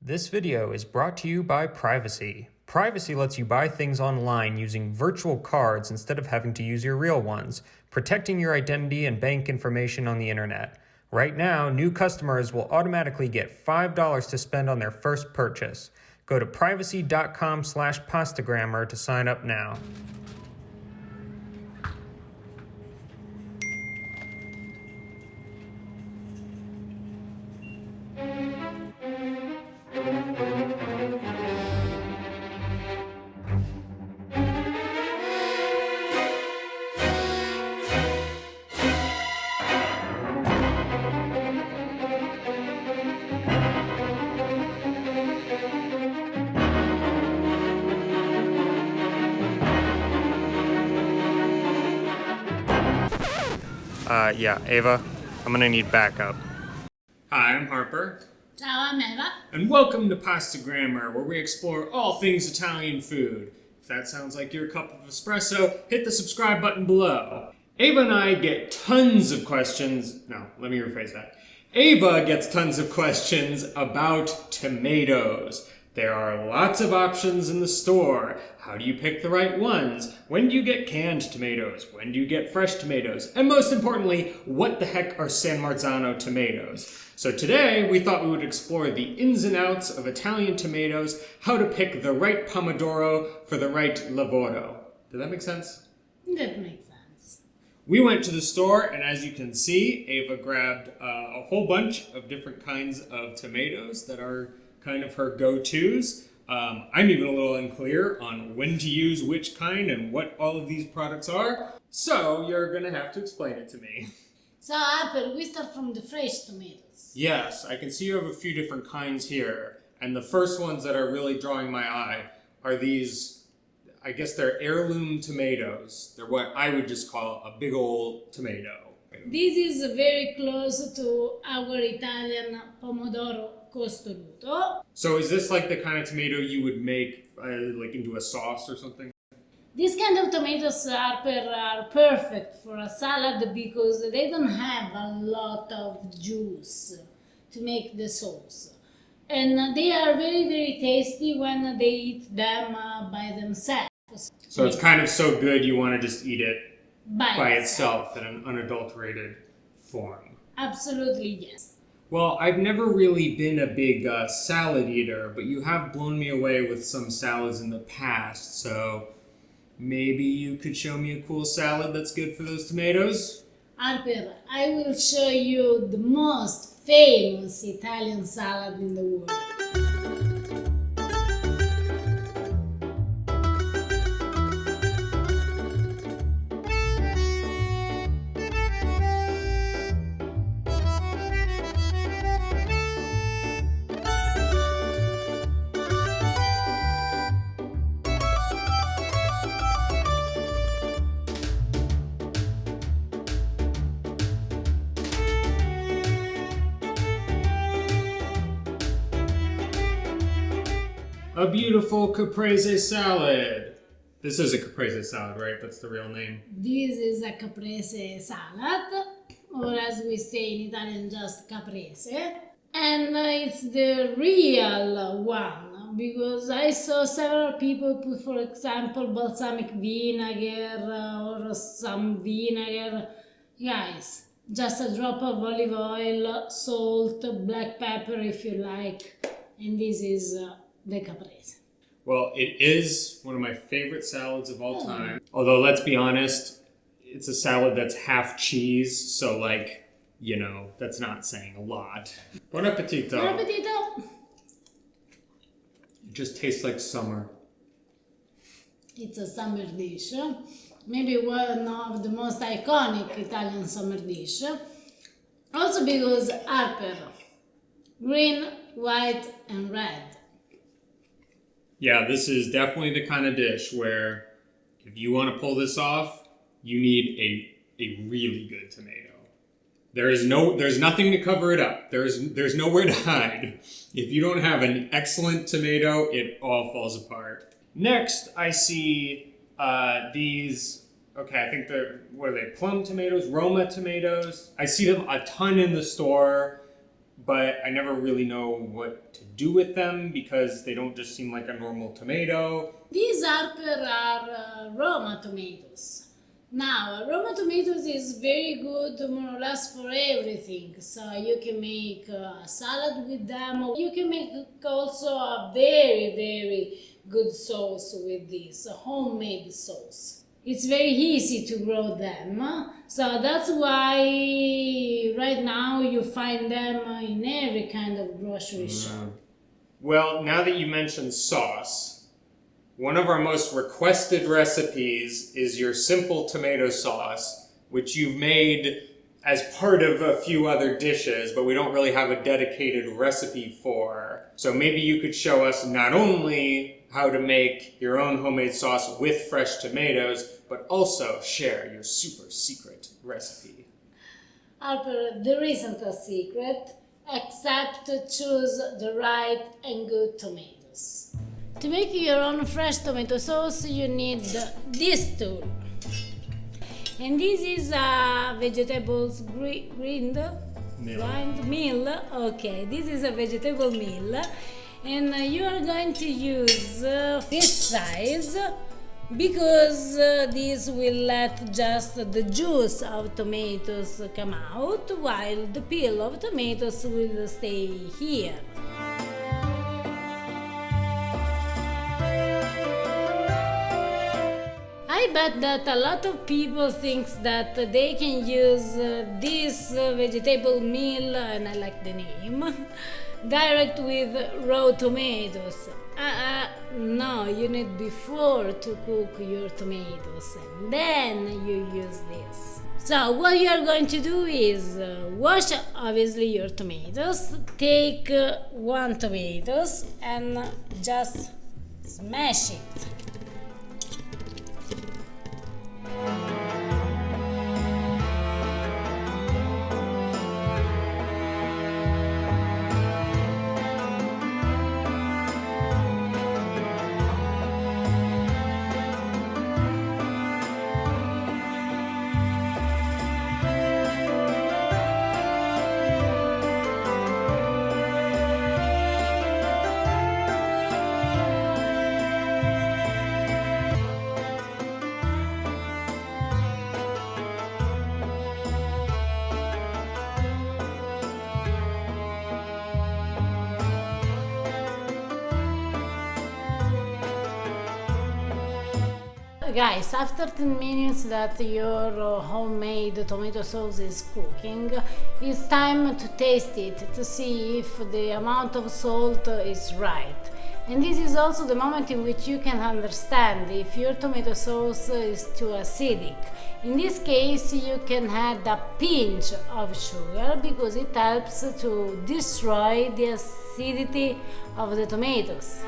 This video is brought to you by Privacy. Privacy lets you buy things online using virtual cards instead of having to use your real ones, protecting your identity and bank information on the internet. Right now, new customers will automatically get $5 to spend on their first purchase. Go to privacy.com/pastagrammer to sign up now. Ava, I'm gonna need backup. Hi, I'm Harper. Ciao, I'm Eva. And welcome to Pasta Grammar, where we explore all things Italian food. If that sounds like your cup of espresso, hit the subscribe button below. Ava and I get tons of questions. No, let me rephrase that. Ava gets tons of questions about tomatoes. There are lots of options in the store. How do you pick the right ones? When do you get canned tomatoes? When do you get fresh tomatoes? And most importantly, what the heck are San Marzano tomatoes? So today, we thought we would explore the ins and outs of Italian tomatoes, how to pick the right pomodoro for the right lavoro. Did that make sense? That makes sense. We went to the store, and as you can see, Ava grabbed a whole bunch of different kinds of tomatoes that are kind of her go-tos. I'm even a little unclear on when to use which kind and what all of these products are. So you're gonna have to explain it to me. So, Apple, we start from the fresh tomatoes. Yes, I can see you have a few different kinds here. And the first ones that are really drawing my eye are these, I guess they're heirloom tomatoes. They're what I would just call a big old tomato. This is very close to our Italian pomodoro costoluto. So is this like the kind of tomato you would make like into a sauce or something? These kind of tomatoes are perfect for a salad because they don't have a lot of juice to make the sauce. And they are very, very tasty when they eat them by themselves. So it's kind of so good you want to just eat it by itself in an unadulterated form. Absolutely, yes. Well, I've never really been a big salad eater, but you have blown me away with some salads in the past, so maybe you could show me a cool salad that's good for those tomatoes? Harper, I will show you the most famous Italian salad in the world. A beautiful Caprese salad. This is a Caprese salad, right? That's the real name. This is a Caprese salad, or as we say in Italian, just Caprese. And it's the real one, because I saw several people put, for example, balsamic vinegar or some vinegar. Guys, just a drop of olive oil, salt, black pepper if you like, and this is the Caprese. Well, it is one of my favorite salads of all time. Although, let's be honest, it's a salad that's half cheese, so like, you know, that's not saying a lot. Buon appetito. Buon appetito. It just tastes like summer. It's a summer dish. Maybe one of the most iconic Italian summer dish. Also because Harper, green, white, and red. Yeah, this is definitely the kind of dish where if you want to pull this off, you need a really good tomato. There's nothing to cover it up. There's nowhere to hide. If you don't have an excellent tomato, it all falls apart. Next, I see these, okay, I think what are they, plum tomatoes, Roma tomatoes. I see them a ton in the store, but I never really know what to do with them because they don't just seem like a normal tomato. These are Roma tomatoes. Now, Roma tomatoes is very good more or less for everything. So you can make a salad with them. You can make also a very, very good sauce with this, a homemade sauce. It's very easy to grow them. So that's why right now you find them in every kind of grocery shop. Well, now that you mentioned sauce, one of our most requested recipes is your simple tomato sauce, which you've made as part of a few other dishes, but we don't really have a dedicated recipe for. So maybe you could show us not only how to make your own homemade sauce with fresh tomatoes, but also share your super secret recipe. Harper, there isn't a secret, except to choose the right and good tomatoes. To make your own fresh tomato sauce, you need this tool. And this is a vegetables grind mill. Okay, this is a vegetable mill. And you are going to use this size because this will let just the juice of tomatoes come out while the peel of tomatoes will stay here. I bet that a lot of people think that they can use this vegetable meal, and I like the name, direct with raw tomatoes. No, you need before to cook your tomatoes and then you use this. So what you are going to do is wash obviously your tomatoes, take one tomatoes and just smash it. Guys, after 10 minutes that your homemade tomato sauce is cooking, it's time to taste it to see if the amount of salt is right. And this is also the moment in which you can understand if your tomato sauce is too acidic. In this case, you can add a pinch of sugar because it helps to destroy the acidity of the tomatoes.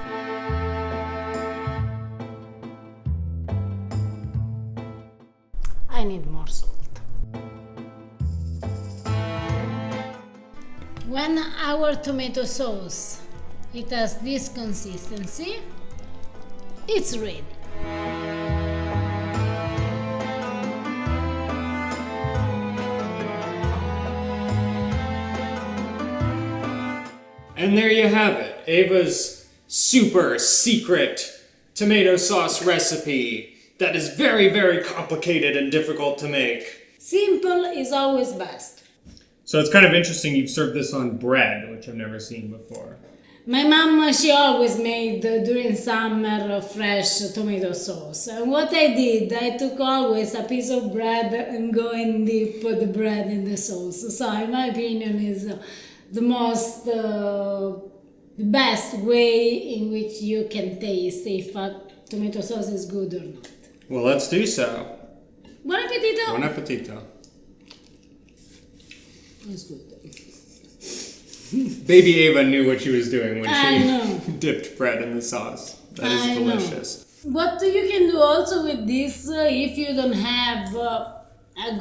I need more salt. When our tomato sauce has this consistency, it's ready. And there you have it, Ava's super secret tomato sauce recipe that is very, very complicated and difficult to make. Simple is always best. So it's kind of interesting you've served this on bread, which I've never seen before. My mom, she always made during summer fresh tomato sauce. And what I did, I took always a piece of bread and go and dip the bread in the sauce. So in my opinion is the most, the best way in which you can taste if a tomato sauce is good or not. Well, let's do so. Buon appetito! Buon appetito. It's good. Baby Ava knew what she was doing when I she dipped bread in the sauce. That is delicious. What you can do also with this, if you don't have a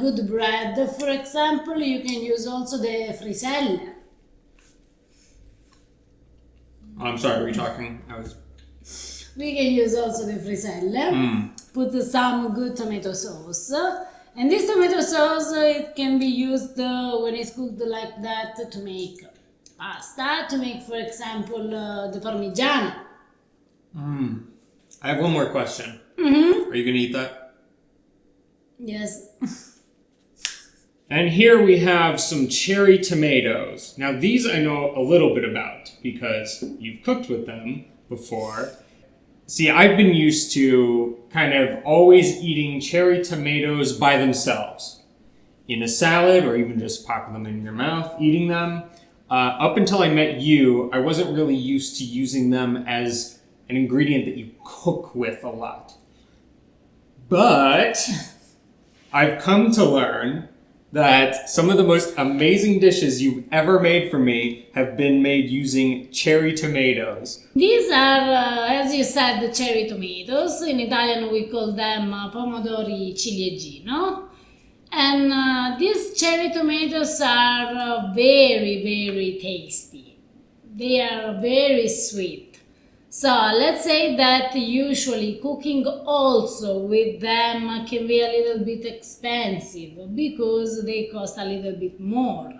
good bread, for example, you can use also the friselle. I'm sorry, were you talking? We can use also the friselle. Put some good tomato sauce. And this tomato sauce, it can be used when it's cooked like that to make pasta to make, for example, the Parmigiano. I have one more question. Mm-hmm. Are you going to eat that? Yes. And here we have some cherry tomatoes. Now these I know a little bit about because you've cooked with them before. See, I've been used to kind of always eating cherry tomatoes by themselves. In a salad or even just popping them in your mouth, eating them. Up until I met you, I wasn't really used to using them as an ingredient that you cook with a lot. But I've come to learn that some of the most amazing dishes you've ever made for me have been made using cherry tomatoes. These are, as you said, the cherry tomatoes. In Italian we call them pomodori ciliegino. And these cherry tomatoes are very, very tasty. They are very sweet. So let's say that usually cooking also with them can be a little bit expensive because they cost a little bit more.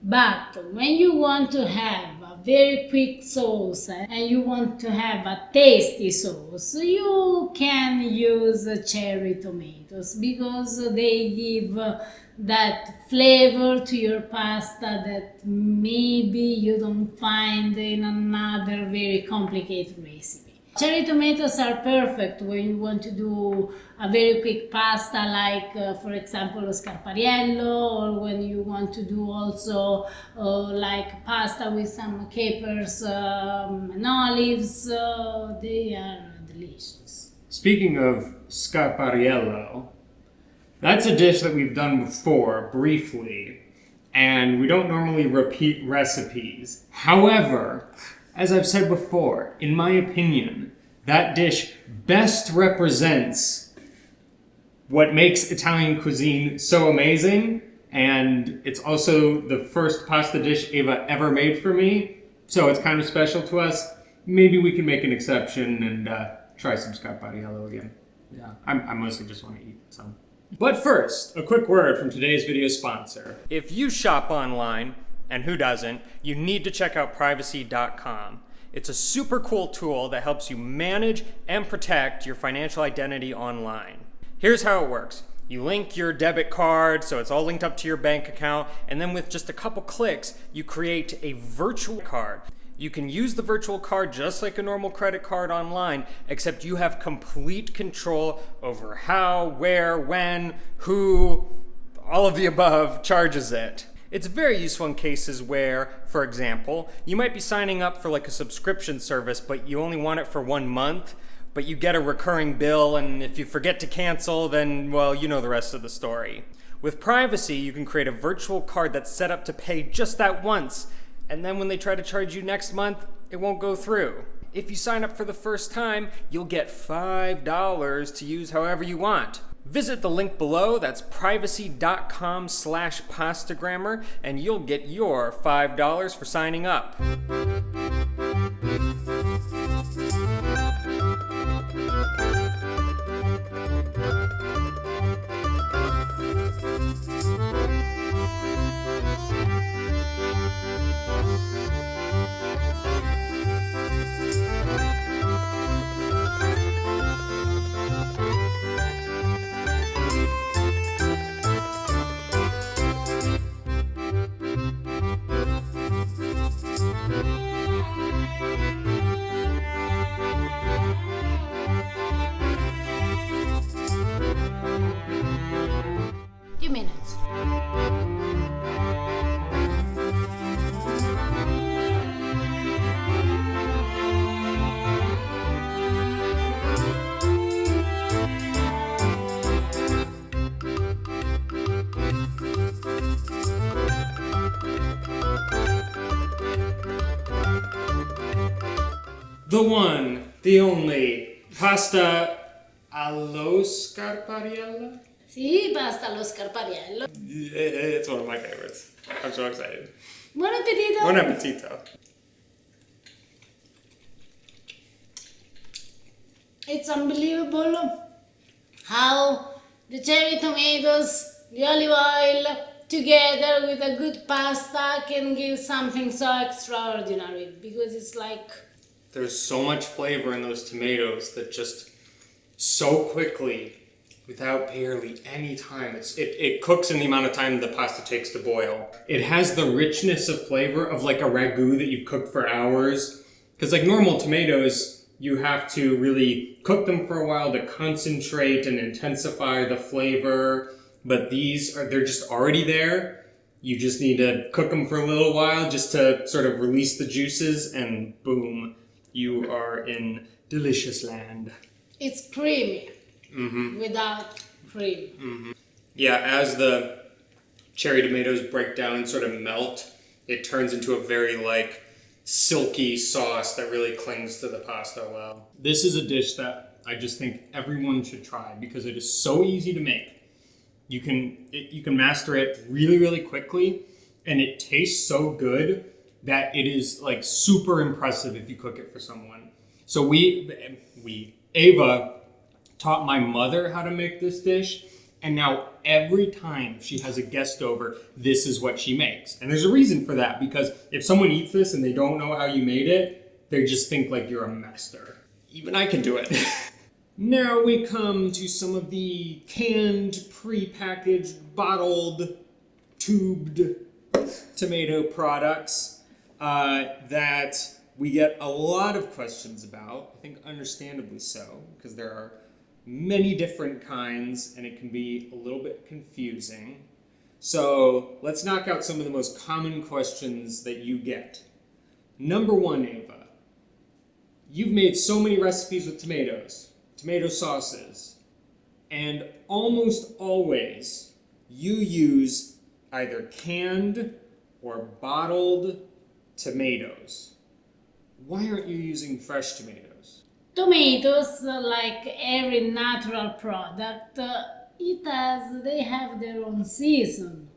But when you want to have a very quick sauce and you want to have a tasty sauce, you can use cherry tomatoes because they give that flavor to your pasta that maybe you don't find in another very complicated recipe. Cherry tomatoes are perfect when you want to do a very quick pasta like for example Scarpariello, or when you want to do also like pasta with some capers and olives. They are delicious. Speaking of Scarpariello, that's a dish that we've done before, briefly, and we don't normally repeat recipes. However, as I've said before, in my opinion, that dish best represents what makes Italian cuisine so amazing, and it's also the first pasta dish Ava ever made for me, so it's kind of special to us. Maybe we can make an exception and try some Scarpariello again. Yeah, I mostly just want to eat some. But first, a quick word from today's video sponsor. If you shop online, and who doesn't, you need to check out privacy.com. It's a super cool tool that helps you manage and protect your financial identity online. Here's how it works. You link your debit card, so it's all linked up to your bank account, and then with just a couple clicks, you create a virtual card. You can use the virtual card just like a normal credit card online, except you have complete control over how, where, when, who, all of the above charges it. It's very useful in cases where, for example, you might be signing up for like a subscription service, but you only want it for 1 month, but you get a recurring bill, and if you forget to cancel, then, well, you know the rest of the story. With Privacy, you can create a virtual card that's set up to pay just that once, and then when they try to charge you next month, it won't go through. If you sign up for the first time, you'll get $5 to use however you want. Visit the link below, that's privacy.com/pastagrammer, and you'll get your $5 for signing up. Few minutes. The one, the only, pasta allo Scarpariello? Sì, pasta allo Scarpariello. It's one of my favorites. I'm so excited. Buon appetito! Buon appetito. It's unbelievable how the cherry tomatoes, the olive oil, together with a good pasta can give something so extraordinary, because it's like... There's so much flavor in those tomatoes that just so quickly, without barely any time, it cooks in the amount of time the pasta takes to boil. It has the richness of flavor of like a ragu that you've cooked for hours. Because like normal tomatoes, you have to really cook them for a while to concentrate and intensify the flavor. But they're just already there. You just need to cook them for a little while just to sort of release the juices, and boom, you are in delicious land. It's creamy without cream. Mm-hmm. Yeah, as the cherry tomatoes break down and sort of melt, it turns into a very like silky sauce that really clings to the pasta well. This is a dish that I just think everyone should try because it is so easy to make. You can master it really, really quickly, and it tastes so good that it is like super impressive if you cook it for someone. So Ava taught my mother how to make this dish, and now every time she has a guest over, this is what she makes. And there's a reason for that, because if someone eats this and they don't know how you made it, they just think like you're a master. Even I can do it. Now we come to some of the canned, pre-packaged, bottled, tubed tomato products that we get a lot of questions about. I think understandably so, because there are many different kinds and it can be a little bit confusing. So let's knock out some of the most common questions that you get. Number one, Ava, you've made so many recipes with tomatoes. Tomato sauces, and almost always you use either canned or bottled tomatoes. Why aren't you using fresh tomatoes? Tomatoes, like every natural product, they have their own season.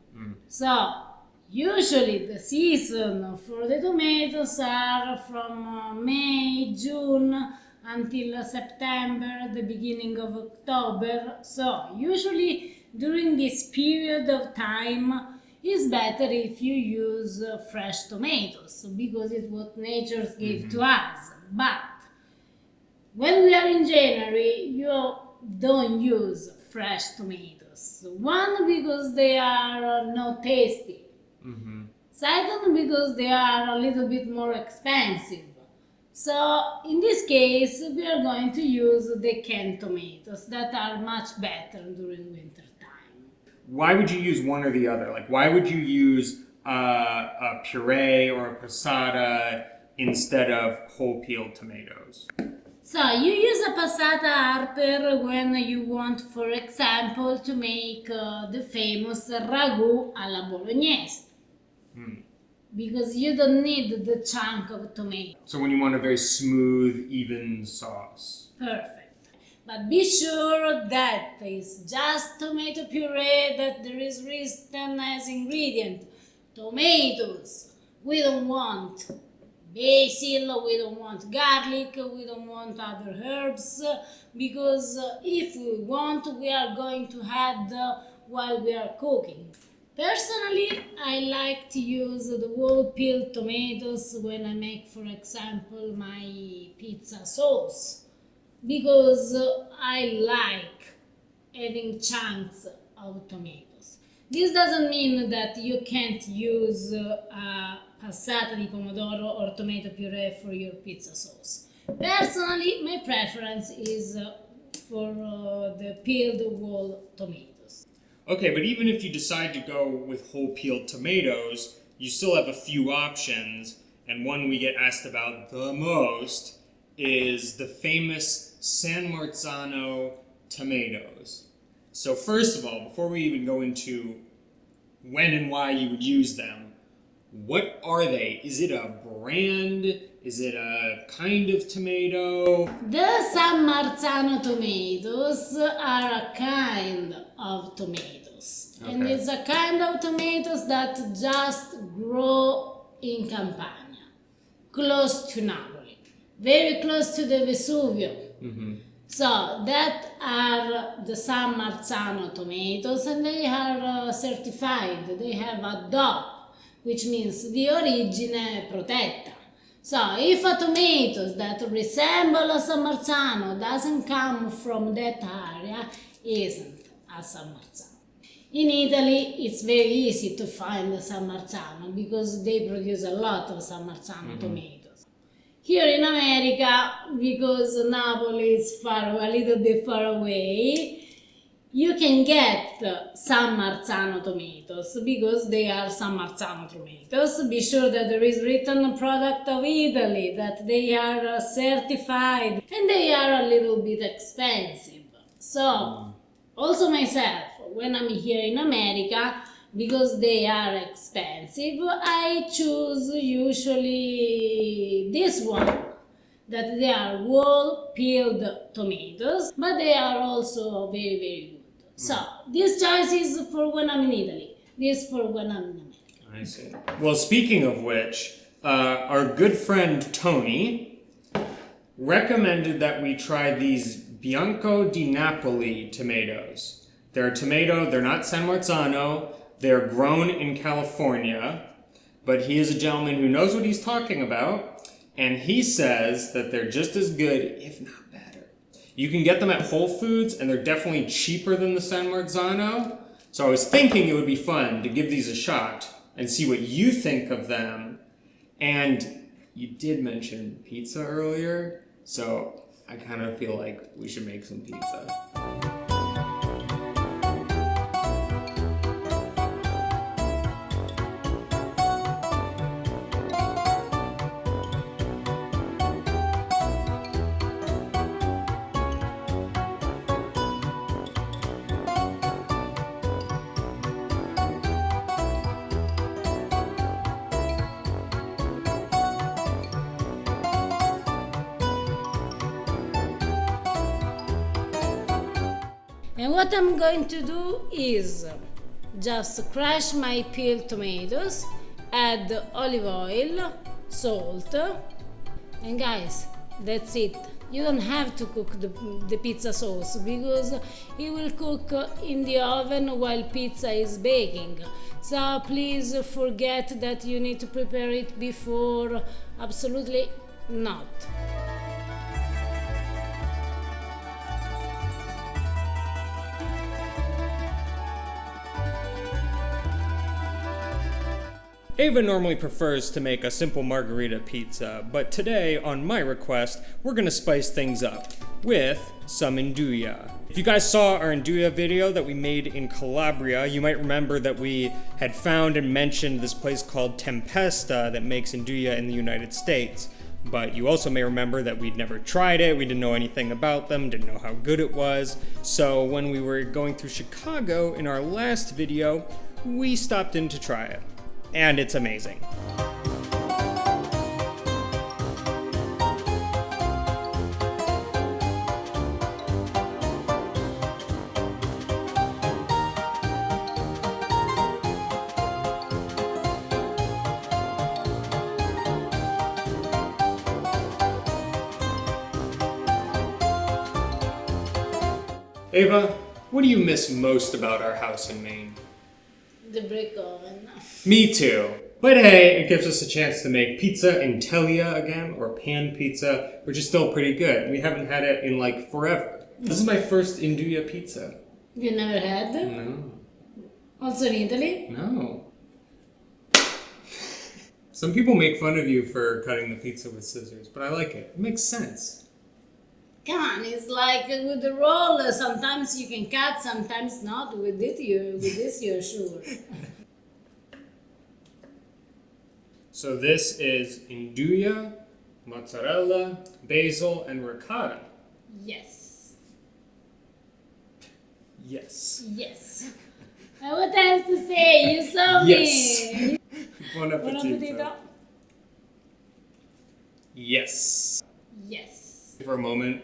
So usually the season for the tomatoes are from May, June, until September, the beginning of October. So usually during this period of time it's better if you use fresh tomatoes, because it's what nature gave to us. But when we are in January, you don't use fresh tomatoes. One, because they are not tasty. Second, because they are a little bit more expensive. So in this case, we are going to use the canned tomatoes that are much better during winter time. Why would you use one or the other? Like, why would you use a puree or a passata instead of whole peeled tomatoes? So you use a passata harper when you want, for example, to make the famous ragu alla bolognese. Because you don't need the chunk of tomato. So when you want a very smooth, even sauce. Perfect. But be sure that it's just tomato puree that there is written as ingredient. Tomatoes. We don't want basil, we don't want garlic, we don't want other herbs, because if we want, we are going to add while we are cooking. Personally, I like to use the whole peeled tomatoes when I make, for example, my pizza sauce, because I like having chunks of tomatoes. This doesn't mean that you can't use a passata di pomodoro or tomato puree for your pizza sauce. Personally, my preference is for the peeled whole tomatoes. Okay, but even if you decide to go with whole peeled tomatoes, you still have a few options, and one we get asked about the most is the famous San Marzano tomatoes. So first of all, before we even go into when and why you would use them, what are they? Is it a brand? Is it a kind of tomato? The San Marzano tomatoes are a kind of tomatoes. Okay. And it's a kind of tomatoes that just grow in Campania, close to Napoli, very close to the Vesuvio. So that are the San Marzano tomatoes, and they are certified. They have a DOP, which means di origine protetta. So if a tomato that resemble a San Marzano doesn't come from that area, isn't a San Marzano. In Italy, it's very easy to find San Marzano because they produce a lot of San Marzano tomatoes. Here in America, because Napoli is a little bit far away, you can get San Marzano tomatoes because they are San Marzano tomatoes. Be sure that there is written product of Italy, that they are certified, and they are a little bit expensive. So, also myself, when I'm here in America, because they are expensive, I choose usually this one, that they are whole peeled tomatoes, but they are also very, very good. So, this choice is for when I'm in Italy, this for when I'm in America. I see. Well, speaking of which, our good friend Tony recommended that we try these Bianco di Napoli tomatoes. They're a tomato, they're not San Marzano, they're grown in California, but he is a gentleman who knows what he's talking about, and he says that they're just as good, if not better. You can get them at Whole Foods, and they're definitely cheaper than the San Marzano, so I was thinking it would be fun to give these a shot and see what you think of them. And you did mention pizza earlier, so I kind of feel like we should make some pizza. And what I'm going to do is just crush my peeled tomatoes, add olive oil, salt, and guys, that's it. You don't have to cook the pizza sauce because it will cook in the oven while pizza is baking. So please forget that you need to prepare it before. Absolutely not. Ava normally prefers to make a simple margarita pizza, but today, on my request, we're gonna spice things up with some nduja. If you guys saw our nduja video that we made in Calabria, you might remember that we had found and mentioned this place called Tempesta that makes nduja in the United States. But you also may remember that we'd never tried it, we didn't know anything about them, didn't know how good it was. So when we were going through Chicago in our last video, we stopped in to try it. And it's amazing. Ava, what do you miss most about our house in Maine? The brick oven. Me too. But hey, it gives us a chance to make pizza in Teglia again, or pan pizza, which is still pretty good. We haven't had it in like forever. This is my first nduja pizza. You never had? No. Also in Italy? No. Some people make fun of you for cutting the pizza with scissors, but I like it. It makes sense. Come on, it's like with the roll, sometimes you can cut, sometimes not. With this you're sure. So this is nduja, mozzarella, basil, and ricotta. Yes. Yes. Yes. What I have to say? You saw Yes. me. Buon Buon appetito. appetito. Yes. Yes. For a moment,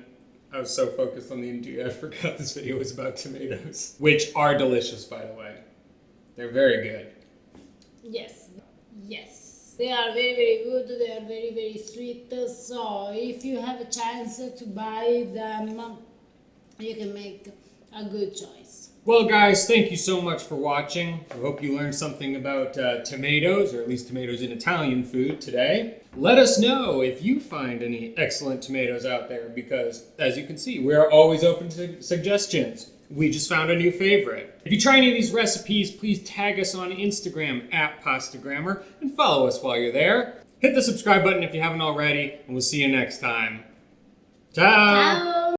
I was so focused on the nduja, I forgot this video was about tomatoes. Which are delicious, by the way. They're very good. Yes. Yes. They are very, very good. They are very, very sweet. So if you have a chance to buy them, you can make a good choice. Well, guys, thank you so much for watching. I hope you learned something about tomatoes, or at least tomatoes in Italian food today. Let us know if you find any excellent tomatoes out there, because as you can see, we are always open to suggestions. We just found a new favorite. If you try any of these recipes, please tag us on Instagram @PastaGrammar and follow us while you're there. Hit the subscribe button if you haven't already, and we'll see you next time. Ciao! Ciao!